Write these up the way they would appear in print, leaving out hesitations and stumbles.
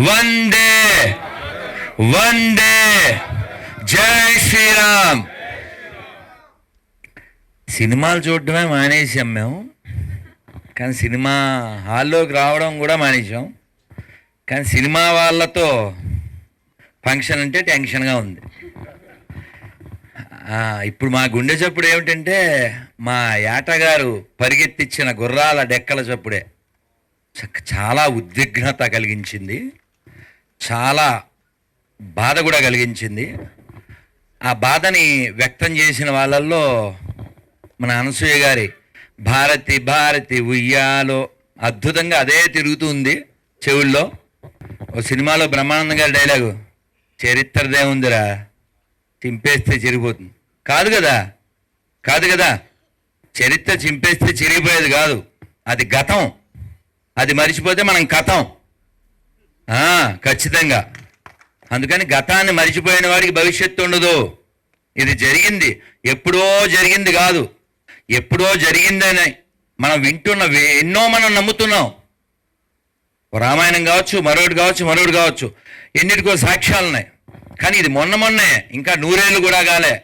వందే వందే జై శ్రీరామ్. సినిమాలు చూడడమే మానేసాం మేము, కానీ సినిమా హాల్లోకి రావడం కూడా మానేసాం. కానీ సినిమా వాళ్ళతో ఫంక్షన్ అంటే టెన్షన్గా ఉంది. ఇప్పుడు మా గుండె చప్పుడు ఏమిటంటే మా ఏటగారు పరిగెత్తిచ్చిన గుర్రాల డెక్కల చప్పుడే చాలా ఉద్విగ్నత కలిగించింది, చాలా బాధ కూడా కలిగించింది. ఆ బాధని వ్యక్తం చేసిన వాళ్ళల్లో మన అనసూయ గారి భారతి భారతి ఉయ్యాలో అద్భుతంగా అదే తిరుగుతుంది చెవుల్లో. ఓ సినిమాలో బ్రహ్మానందం గారి డైలాగు, చరిత్రదేముందిరా చింపేస్తే చిరిగిపోతుంది. కాదు కదా, కాదు కదా, చరిత్ర చింపేస్తే చిరిగిపోయేది కాదు, అది గతం. అది మర్చిపోతే మనం కథం ఖచ్చితంగా. అందుకని గతాన్ని మర్చిపోయిన వాడికి భవిష్యత్తు ఉండదు. ఇది జరిగింది, ఎప్పుడో జరిగింది కాదు, ఎప్పుడో జరిగిందని మనం వింటున్న ఎన్నో మనం నమ్ముతున్నాం. రామాయణం కావచ్చు, మరొకటి కావచ్చు, ఎన్నిటికో సాక్ష్యాలు ఉన్నాయి. కానీ ఇది మొన్నే, ఇంకా 100 ఏళ్ళు కూడా కాలే,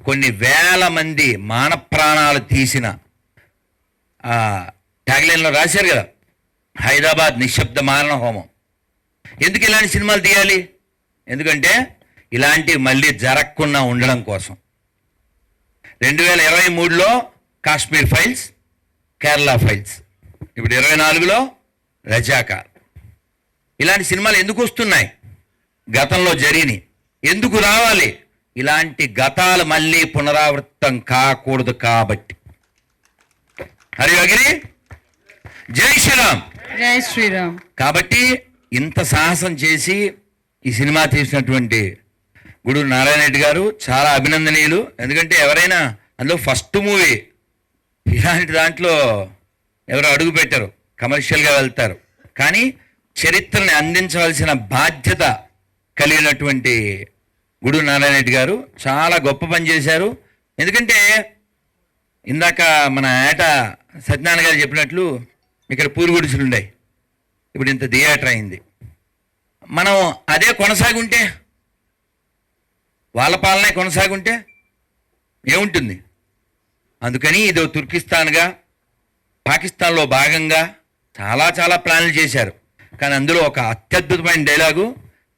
కొన్ని వేల మంది మాన ప్రాణాలు తీసిన ట్యాగ్లైన్లో రాశారు కదా, హైదరాబాద్ నిశ్శబ్ద మారణ హోమం. ఎందుకు ఇలాంటి సినిమాలు తీయాలి? ఎందుకంటే ఇలాంటివి మళ్ళీ జరగకుండా ఉండడం కోసం. 2023లో కాశ్మీర్ ఫైల్స్, కేరళ ఫైల్స్, ఇప్పుడు 24లో రజాకార్. ఇలాంటి సినిమాలు ఎందుకు వస్తున్నాయి? గతంలో జరిగినాయి, ఎందుకు రావాలి? ఇలాంటి గతాలు మళ్ళీ పునరావృతం కాకూడదు కాబట్టి. హరి అగిరి జై శ్రీరామ్, జై శ్రీరామ్. కాబట్టి ఇంత సాహసం చేసి ఈ సినిమా తీసినటువంటి గూడూరు నారాయణ రెడ్డి గారు చాలా అభినందనీయులు. ఎందుకంటే ఎవరైనా అందులో ఫస్ట్ మూవీ, ఇలాంటి దాంట్లో ఎవరు అడుగు పెట్టారు, కమర్షియల్గా వెళ్తారు. కానీ చరిత్రని అందించవలసిన బాధ్యత కలిగినటువంటి గూడూరు నారాయణ రెడ్డి గారు చాలా గొప్ప పని చేశారు. ఎందుకంటే ఇందాక మన ఏట సత్యనారాయణ గారు చెప్పినట్లు ఇక్కడ పూరుగుడిసెలు ఉన్నాయి, ఇప్పుడు ఇంత థియేటర్ అయింది. మనం అదే కొనసాగుంటే, వాళ్ళ పాలనే కొనసాగుంటే ఏముంటుంది? అందుకని ఇదో తుర్కిస్తాన్గా, పాకిస్తాన్లో భాగంగా చాలా చాలా ప్లాన్లు చేశారు. కానీ అందులో ఒక అత్యద్భుతమైన డైలాగు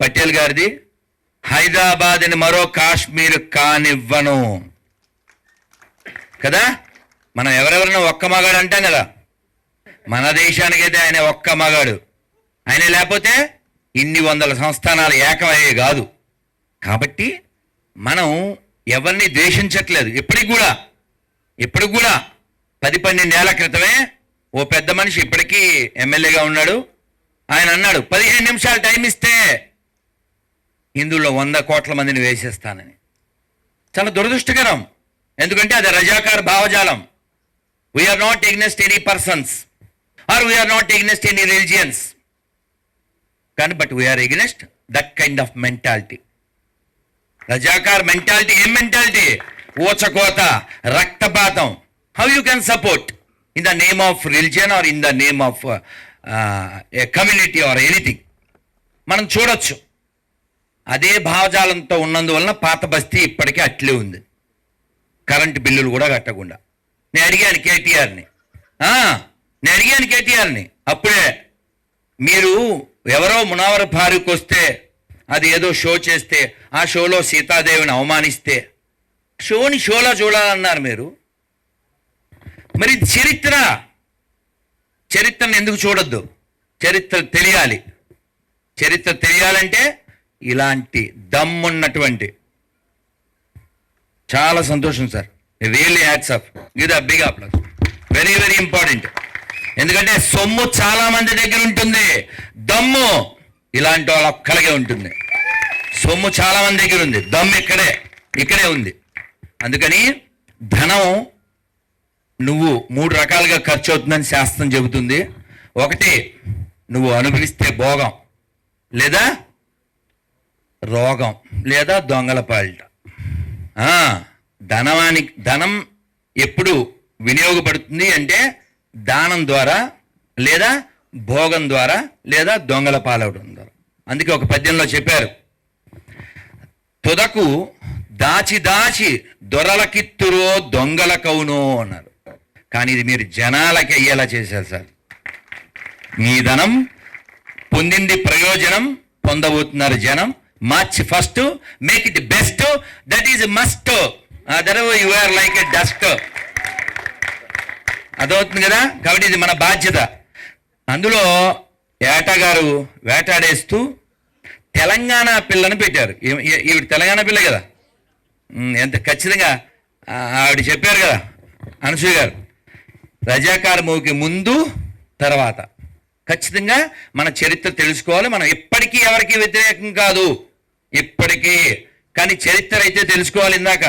పటేల్ గారిది, హైదరాబాద్ని మరో కాశ్మీర్ కానివ్వను కదా. మనం ఎవరెవరైనా ఒక్క మగాడు అంటాం కదా, మన దేశానికైతే ఆయన ఒక్క మగాడు. ఆయన లేకపోతే ఇన్ని 100 సంస్థానాలు ఏకమయ్యే కాదు. కాబట్టి మనం ఎవరిని ద్వేషించట్లేదు. ఇప్పటికి కూడా 10-12 ఏళ్ల క్రితమే ఓ పెద్ద మనిషి ఇప్పటికీ ఎమ్మెల్యేగా ఉన్నాడు. ఆయన అన్నాడు, 15 నిమిషాలు టైం ఇస్తే హిందువుల్లో 100 కోట్ల మందిని వేసేస్తానని. చాలా దురదృష్టకరం, ఎందుకంటే అది రజాకార్ భావజాలం. We are not against any persons or we are not against any religions, కానీ but we are against that kind of mentality. Razakar mentality ఏం మెంటాలిటీ? ఊచకోత, రక్తపాతం. How you can support in the name of religion or in the name of a community or anything. మనం చూడొచ్చు. అదే భావజాలంతో ఉన్నందువలన పాత బస్తీ ఇప్పటికీ అట్లే ఉంది, కరెంటు బిల్లులు కూడా కట్టకుండా. నేను అడిగాను కేటీఆర్ని అప్పుడే, మీరు ఎవరో మునావర్ ఫారూక్ వస్తే అది ఏదో షో చేస్తే, ఆ షోలో సీతాదేవిని అవమానిస్తే షోలో చూడాలన్నారు మీరు. మరి చరిత్రను ఎందుకు చూడొద్దు? చరిత్ర తెలియాలంటే ఇలాంటి దమ్మున్నటువంటి, చాలా సంతోషం sir, really hats off, give the big applause, very very important. ఎందుకంటే సొమ్ము చాలా మంది దగ్గర ఉంటుంది, దమ్ము ఇలాంటి వాళ్ళ ఒక్కలకే ఉంటుంది. సొమ్ము చాలా మంది దగ్గర ఉంది, దమ్ము ఇక్కడే ఉంది. అందుకని ధనం నువ్వు 3 రకాలుగా ఖర్చు అవుతుందని శాస్త్రం చెబుతుంది. ఒకటి, నువ్వు అనుభవిస్తే భోగం, లేదా రోగం, లేదా దొంగల పాలిట. ధనం ఎప్పుడు వినియోగపడుతుంది అంటే దానం ద్వారా, లేదా భోగం ద్వారా, లేదా దొంగల పాలవడం ద్వారా. అందుకే ఒక పద్యంలో చెప్పారు, తుదకు దాచి దాచి దొరలకిత్తురో దొంగలకవునో అన్నారు. కానీ ఇది మీరు జనాలకి అయ్యేలా చేశారు సార్. మీ ధనం పొందింది ప్రయోజనం, పొందబోతున్నారు జనం. March 1 make it best, that is must, otherwise you are like a dust. అదవుతుంది కదా. కాబట్టి ఇది మన బాధ్యత. అందులో ఏటా గారు వేటాడేస్తూ తెలంగాణ పిల్లను పెట్టారు. ఈవిడ తెలంగాణ పిల్ల కదా, ఎంత ఖచ్చితంగా ఆవిడ చెప్పారు కదా అనసూయ గారు, రజాకార్ మూవీకి ముందు తర్వాత ఖచ్చితంగా మన చరిత్ర తెలుసుకోవాలి. మనం ఎప్పటికీ ఎవరికి వ్యతిరేకం కాదు, ఇప్పటికీ. కానీ చరిత్ర అయితే తెలుసుకోవాలి. ఇందాక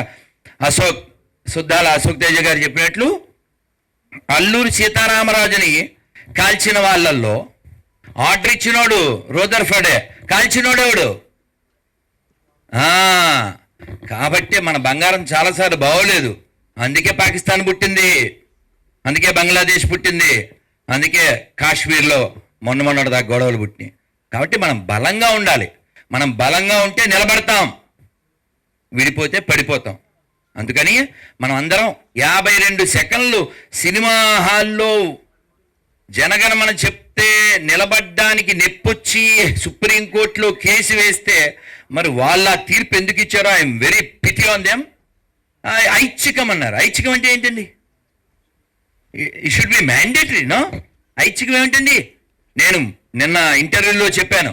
సుద్దాల అశోక్ తేజ గారు చెప్పినట్లు అల్లూరి సీతారామరాజుని కాల్చిన వాళ్ళల్లో ఆర్డర్ ఇచ్చినోడు రూదర్ఫర్డే, కాల్చినోడేవాడు. కాబట్టి మన బంగారం చాలాసార్లు బాగోలేదు. అందుకే పాకిస్తాన్ పుట్టింది, అందుకే బంగ్లాదేశ్ పుట్టింది, అందుకే కాశ్మీర్లో మొన్నటి దాకా గొడవలు పుట్టినాయి. కాబట్టి మనం బలంగా ఉండాలి. మనం బలంగా ఉంటే నిలబడతాం, విడిపోతే పడిపోతాం. అందుకని మనం అందరం 52 సెకండ్లు సినిమా హాల్లో జనగణమన చెప్తే నిలబడ్డానికి నెప్పొచ్చి సుప్రీంకోర్టులో కేసు వేస్తే మరి వాళ్ళ తీర్పు ఎందుకు ఇచ్చారో I'm very pity on them. ఐచ్ఛికం అన్నారు. ఐచ్ఛికం అంటే ఏంటండి? It should be mandatory, no? ఐచ్ఛికం ఏమిటండి? నేను నిన్న ఇంటర్వ్యూలో చెప్పాను,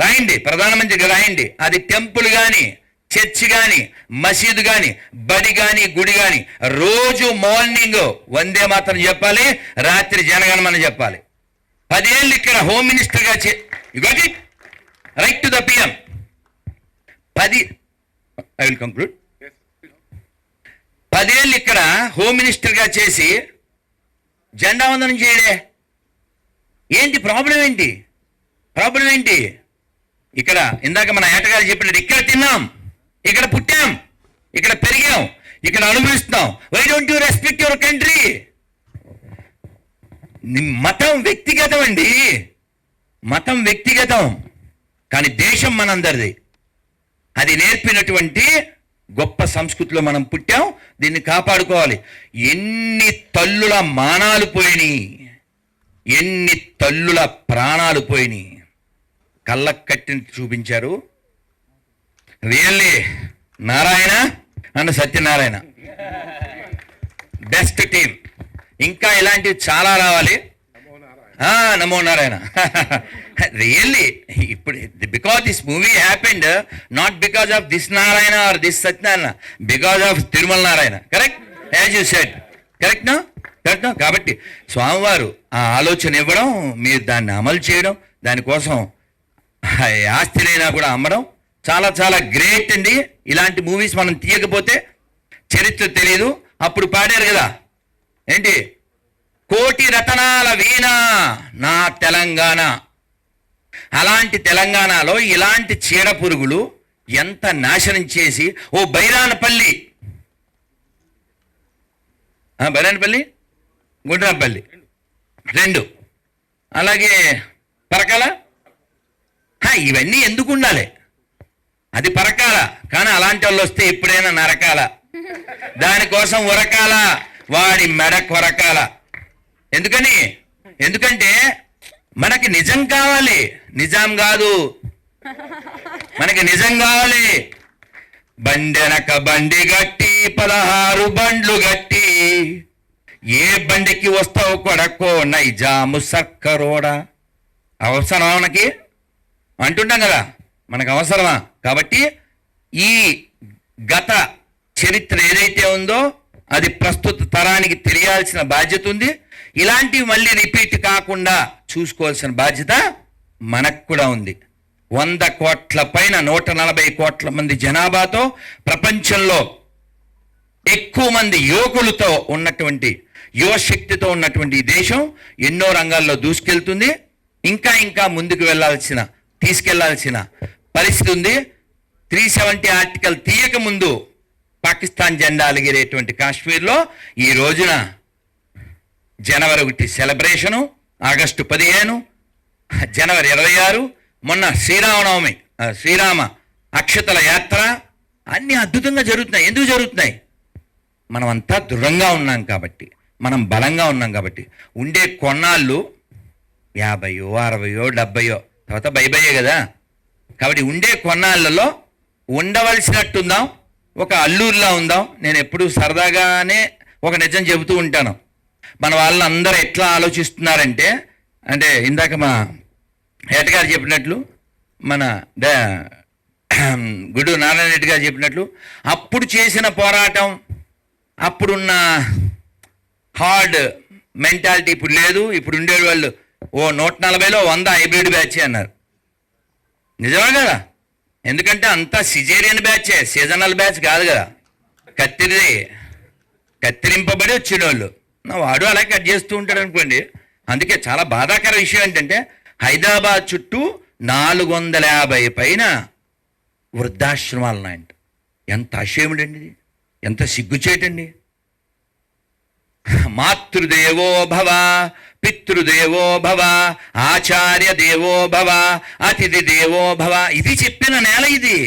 రాయండి, ప్రధానమంత్రికి రాయండి. అది టెంపుల్ కానీ, చర్చ్ కానీ, మసీదు కానీ, బడి కానీ, గుడి కానీ రోజు మార్నింగ్ వందే మాత్రం చెప్పాలి, రాత్రి జనగణమన చెప్పాలి. 10 ఏళ్ళు ఇక్కడ హోమ్ మినిస్టర్గా right to the PM. I will conclude. 10 ఏళ్ళు ఇక్కడ హోమ్ మినిస్టర్గా చేసి జెండా వందనం చేయడే. ఏంటి ప్రాబ్లం? ఏంటి ప్రాబ్లం? ఏంటి? ఇక్కడ ఇందాక మన ఏటగారు చెప్పినట్టు ఇక్కడ తిన్నాం, ఇక్కడ పుట్టాం, ఇక్కడ పెరిగాం, ఇక్కడ అనుభవిస్తున్నాం. Why don't you respect your country? మతం వ్యక్తిగతం అండి, మతం వ్యక్తిగతం, కానీ దేశం మనందరిది. అది నేర్పినటువంటి గొప్ప సంస్కృతిలో మనం పుట్టాం, దీన్ని కాపాడుకోవాలి. ఎన్ని తల్లుల మానాలు పోయినాయి, ఎన్ని తల్లుల ప్రాణాలు పోయినాయి. కళ్ళకు కట్టిన చూపించారు. Really Narayana and Satyanarayana best team. ఇంకా ఇలాంటివి చాలా రావాలి. నమో నారాయణ. రియల్లీ ఇప్పుడు because this movie happened not because of this Narayana or this Satyanarayana, because of Tirumala Narayana. Correct, as you said. Correct no? Correct no? కాబట్టి స్వామివారు ఆ ఆలోచన ఇవ్వడం, మీరు దాన్ని అమలు చేయడం, దానికోసం ఆస్తినైనా కూడా అమ్మడం చాలా చాలా గ్రేట్ అండి. ఇలాంటి మూవీస్ మనం తీయకపోతే చరిత్ర తెలియదు. అప్పుడు పాడారు కదా ఏంటి, కోటి రతనాల వీణ నా తెలంగాణ. అలాంటి తెలంగాణలో ఇలాంటి చీడ పురుగులు ఎంత నాశనం చేసి, ఓ బైరానపల్లి, బైరానపల్లి, గుండ్రాపల్లి 2, అలాగే పరకాల, ఇవన్నీ ఎందుకు ఉండాలి? అది పరకాల, కానీ అలాంటి వాళ్ళు వస్తే ఎప్పుడైనా నరకాల, దానికోసం ఉరకాల, వాడి మెడ కొరకాల. ఎందుకంటే మనకి నిజం కావాలి, నిజాం కాదు. మనకి నిజం కావాలి. బండెనక బండి గట్టి 16 బండ్లు గట్టి, ఏ బండికి వస్తావు కొడకో నైజాము సక్కరోడా. అవసరమా మనకి? అంటుంటాం కదా, మనకు అవసరమా? కాబట్టి ఈ గత చరిత్ర ఏదైతే ఉందో అది ప్రస్తుత తరానికి తెలియాల్సిన బాధ్యత ఉంది. ఇలాంటివి మళ్ళీ రిపీట్ కాకుండా చూసుకోవాల్సిన బాధ్యత మనకు కూడా ఉంది. 100 కోట్ల పైన 140 కోట్ల మంది జనాభాతో ప్రపంచంలో ఎక్కువ మంది యువకులతో ఉన్నటువంటి, యువశక్తితో ఉన్నటువంటి ఈ దేశం ఎన్నో రంగాల్లో దూసుకెళ్తుంది. ఇంకా ముందుకు తీసుకెళ్లాల్సిన పరిస్థితి ఉంది. 370 ఆర్టికల్ తీయక ముందు పాకిస్తాన్ జెండా అలిగిరేటువంటి కాశ్మీర్లో ఈ రోజున జనవరి 1 సెలబ్రేషను, ఆగస్టు 15, జనవరి 26, మొన్న శ్రీరామ అక్షతల యాత్ర అన్నీ అద్భుతంగా జరుగుతున్నాయి. ఎందుకు జరుగుతున్నాయి? మనమంతా దృఢంగా ఉన్నాం కాబట్టి, మనం బలంగా ఉన్నాం కాబట్టి. ఉండే కొన్నాళ్ళు 50, 60, 70 తర్వాత బైబయ్యే కదా. కాబట్టి ఉండే కొన్నాళ్ళలో ఉండవలసినట్టుందాం, ఒక అల్లూరులా ఉందాం. నేను ఎప్పుడు సరదాగానే ఒక నిజం చెబుతూ ఉంటాను. మన వాళ్ళందరూ ఎట్లా ఆలోచిస్తున్నారంటే, అంటే ఇందాక మా ఏటగారు చెప్పినట్లు, మన గుడు నారాయణ రెడ్డి గారు చెప్పినట్లు, అప్పుడు చేసిన పోరాటం, అప్పుడున్న హార్డ్ మెంటాలిటీ ఇప్పుడు లేదు. ఇప్పుడు ఉండేవాళ్ళు వాళ్ళు 140లో 100 హైబ్రిడ్ బ్యాచ్ అన్నారు. నిజమే కదా? ఎందుకంటే అంతా సిజేరియన్ బ్యాచే, సీజనల్ బ్యాచ్ కాదు కదా. కత్తిరింపబడి వచ్చిన వాళ్ళు వాడు అలా కట్ చేస్తూ ఉంటాడు అనుకోండి. అందుకే చాలా బాధాకర విషయం ఏంటంటే, హైదరాబాద్ చుట్టూ 450 పైన వృద్ధాశ్రమాలు ఉన్నాయంట. ఎంత అషేముడండి ఇది, ఎంత సిగ్గుచేటండి. మాతృదేవో భవ, పితృదేవో భవ, ఆచార్య దేవో భవ, అతిథి దేవో భవ, ఇది చెప్పిన నేల ఇది.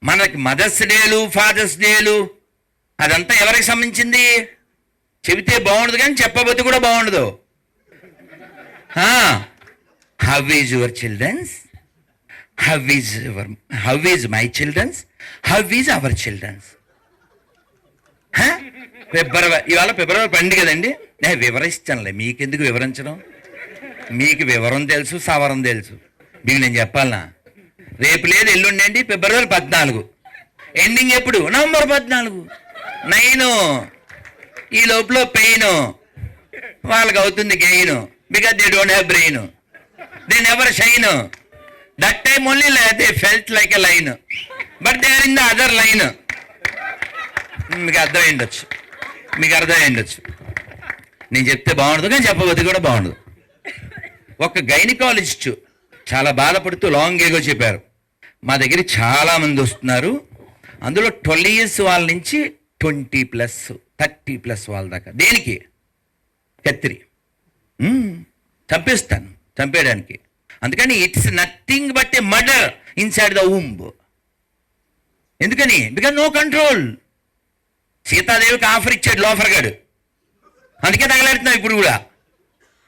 మనకి మదర్స్ డేలు, ఫాదర్స్ డేలు అదంతా ఎవరికి సంబంధించింది? చెబితే బాగుండదు కానీ చెప్పబోతే కూడా బాగుండదు. How is your childrens, how is my childrens, how is our childrens. ఇవాళ ఫిబ్రవరి 12 కదండి. నేను వివరిస్తానులే, మీకెందుకు వివరించడం? మీకు వివరం తెలుసు, సవరం తెలుసు. మీకు నేను చెప్పాలనా? రేపు లేదు, ఎల్లుండి అండి ఫిబ్రవరి 14. ఎండింగ్ ఎప్పుడు? నవంబర్ 14. 9 ఈ లోపల పెయిన్ వాళ్ళకి అవుతుంది gain. Because they don't have brain, they never shine. That time only they felt like a line, but they are in the other line. మీకు అర్థమై ఉండొచ్చు. నేను చెప్తే బాగుండదు కానీ చెప్పబోతే కూడా బాగుండదు. ఒక గైనకాలజిస్ట్ చాలా బాధపడుతూ లాంగ్ ఏగో చెప్పారు, మా దగ్గరికి చాలామంది వస్తున్నారు, అందులో 12 years వాళ్ళ నుంచి 20+, 30+ వాళ్ళ దాకా. దేనికి? కత్తిరి చంపేయడానికి. అందుకని it's nothing but a murder inside the womb. ఎందుకని? Because no control. సీతాదేవికి ఆఫర్ ఇచ్చాడు లోఫర్ గాడు, అందుకే తగలెడుతున్నాం. ఇప్పుడు కూడా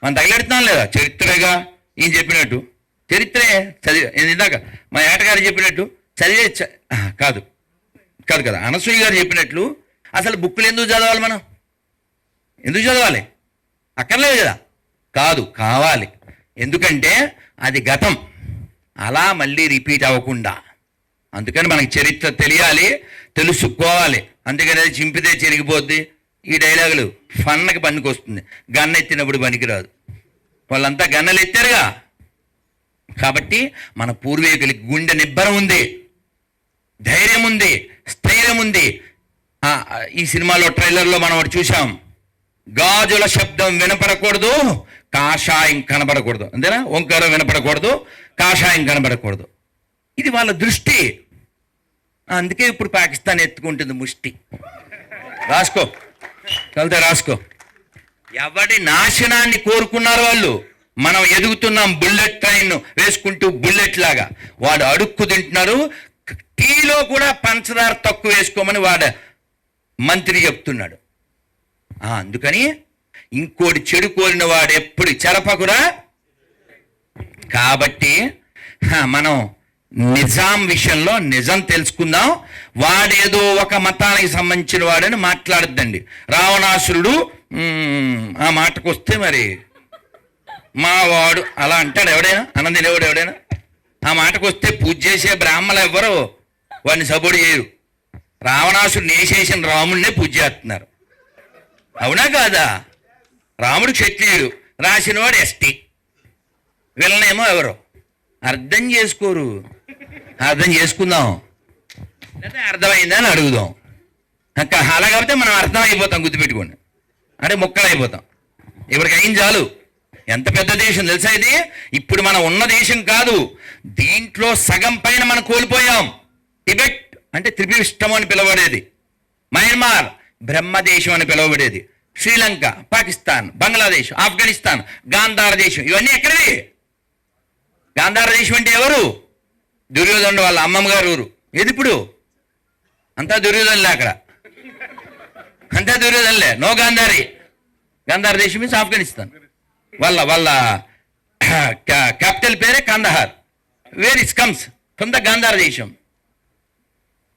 మనం తగలెడుతున్నాం లేదా? చరిత్రగా ఈయన చెప్పినట్టు, చరిత్రే చదివే. ఇందాక మా ఏటగారు చెప్పినట్టు చదివే కాదు కదా, అనసూయ గారు చెప్పినట్లు అసలు బుక్కులు ఎందుకు చదవాలి? మనం ఎందుకు చదవాలి? అక్కర్లేదు కదా. కావాలి. ఎందుకంటే అది గతం, అలా మళ్ళీ రిపీట్ అవ్వకుండా. అందుకని మనకి చరిత్ర తెలియాలి, తెలుసుకోవాలి. అందుకని అది చింపితే చెరిగిపోద్ది. ఈ డైలాగులు ఫన్నకి పనికి వస్తుంది, గన్న ఎత్తినప్పుడు పనికిరాదు. వాళ్ళంతా గన్నలు ఎత్తారుగా. కాబట్టి మన పూర్వీకులకి గుండె నిబ్బరం ఉంది, ధైర్యం ఉంది, స్థైర్యం ఉంది. ఈ సినిమాలో ట్రైలర్లో మనం ఒకటి చూసాం, గాజుల శబ్దం వినపడకూడదు, కాషాయం కనబడకూడదు. అంతేనా? ఓంకారం వినపడకూడదు, కాషాయం కనబడకూడదు. ఇది వాళ్ళ దృష్టి. అందుకే ఇప్పుడు పాకిస్తాన్ ఎత్తుకుంటుంది ముష్టి. రాసుకో, కలితే రాసుకో. ఎవడి నాశనాన్ని కోరుకున్నారు వాళ్ళు. మనం ఎదుగుతున్నాం బుల్లెట్ ట్రైన్ వేసుకుంటూ, బుల్లెట్ లాగా. వాడు అడుక్కు తింటున్నారు. టీలో కూడా పంచదార తక్కువ వేసుకోమని వాడు మంత్రి చెప్తున్నాడు. అందుకని ఇంకోటి చెడు కోరిన వాడు ఎప్పుడు చెరపకురా. కాబట్టి మనం నిజాం విషయంలో నిజం తెలుసుకుందాం. వాడేదో ఒక మతానికి సంబంధించిన వాడని మాట్లాడద్దండి. రావణాసురుడు ఆ మాటకు వస్తే మరి మా వాడు అలా అంటాడు ఎవడైనా? అన్నది లేవుడు ఎవడైనా? ఆ మాటకు వస్తే పూజ చేసే బ్రాహ్మణులు ఎవ్వరు వాడిని సపోర్ట్ చేయరు. రావణాసురుడు నేసేసిన రాముడినే పూజ చేస్తున్నారు. అవునా కాదా? రాముడు క్షత్రియుడు, రాసినవాడు ఎస్టీ, వీళ్ళనేమో ఎవరు అర్థం చేసుకోరు. అర్థం చేసుకుందాం, లేదా అర్థమైందా అని అడుగుదాం. అలా కాబట్టి మనం అర్థమైపోతాం, గుర్తుపెట్టుకోండి. అంటే ముక్కలు అయిపోతాం. ఇప్పటికి అయింది చాలు. ఎంత పెద్ద దేశం తెలుసా ఇది? ఇప్పుడు మనం ఉన్న దేశం కాదు, దీంట్లో సగం పైన మనం కోల్పోయాం. టిబెట్ అంటే త్రిపిష్టం అని పిలువబడేది, మయన్మార్ బ్రహ్మదేశం అని పిలువబడేది, శ్రీలంక, పాకిస్తాన్, బంగ్లాదేశ్, ఆఫ్ఘనిస్తాన్, గాంధార దేశం, ఇవన్నీ ఎక్కడివి? గాంధార దేశం అంటే ఎవరు? దుర్యోధనుడు వాళ్ళ అమ్మమ్మ గారు ఊరు. ఏది ఇప్పుడు? అంతా దుర్యోధనులే అక్కడ, అంతా దుర్యోధనులే. నో గాంధారి. గాంధార దేశం మీన్స్ ఆఫ్ఘనిస్తాన్. వాళ్ళ వాళ్ళ క్యాపిటల్ పేరే Kandahar. Where it comes from the Gandhara దేశం.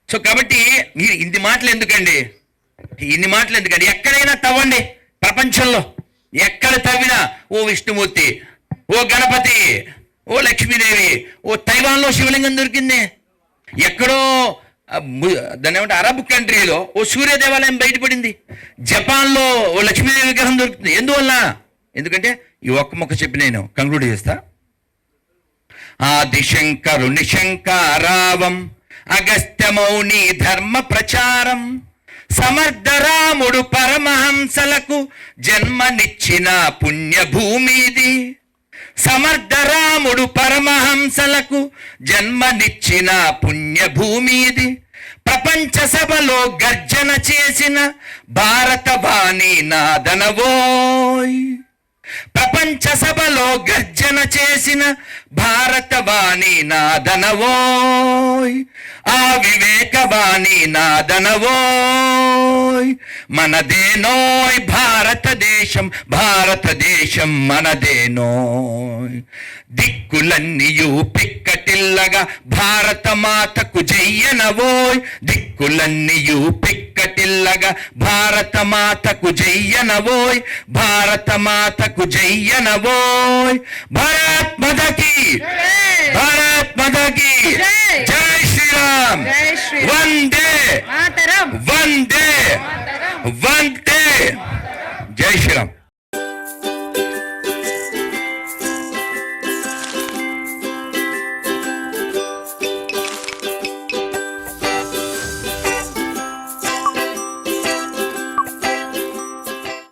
సో కాబట్టి మీరు ఇన్ని మాటలు ఎందుకండి, ఇన్ని మాటలు ఎందుకండి? ఎక్కడైనా తవ్వండి ప్రపంచంలో, ఎక్కడ తవ్వినా ఓ విష్ణుమూర్తి, ఓ గణపతి, ఓ లక్ష్మీదేవి, ఓ తైవాన్లో శివలింగం దొరికింది. ఎక్కడో దాన్ని ఏమంటే అరబ్ కంట్రీలో ఓ సూర్య దేవాలయం బయటపడింది. జపాన్లో ఓ లక్ష్మీదేవి విగ్రహం దొరుకుతుంది. ఎందువల్ల? ఎందుకంటే ఈ ఒక్క మొక్క చెప్పి నేను కంక్లూడ్ చేస్తా. ఆదిశంకరుని శంకారావం అగస్త్యమౌని ధర్మ ప్రచారం సమర్థరాముడు పరమహంసలకు జన్మనిచ్చిన పుణ్యభూమిది. సమర్థరాముడు పరమహంసలకు జన్మనిచ్చిన పుణ్యభూమిది. ప్రపంచ సభలో గర్జన చేసిన భారతవాణి నాదనవోయ్. ప్రపంచ సభలో గర్జన చేసిన భారతవాణి నాదనవోయ్. ఆ వివేకవాణి నాదనవోయ్. మనదేనోయ్ భారతదేశం, భారతదేశం మనదేనోయ్. దిక్కులన్నీయు పిక్కటిల్లగా భారత మాతకు జయ్యనవోయ్. దిక్కులన్నీయు పిక్కటిల్లగా భారత మాతకు జయ్యనవోయ్. భారత మాతకు జయ్యనవోయ్. భారత్ మాతకి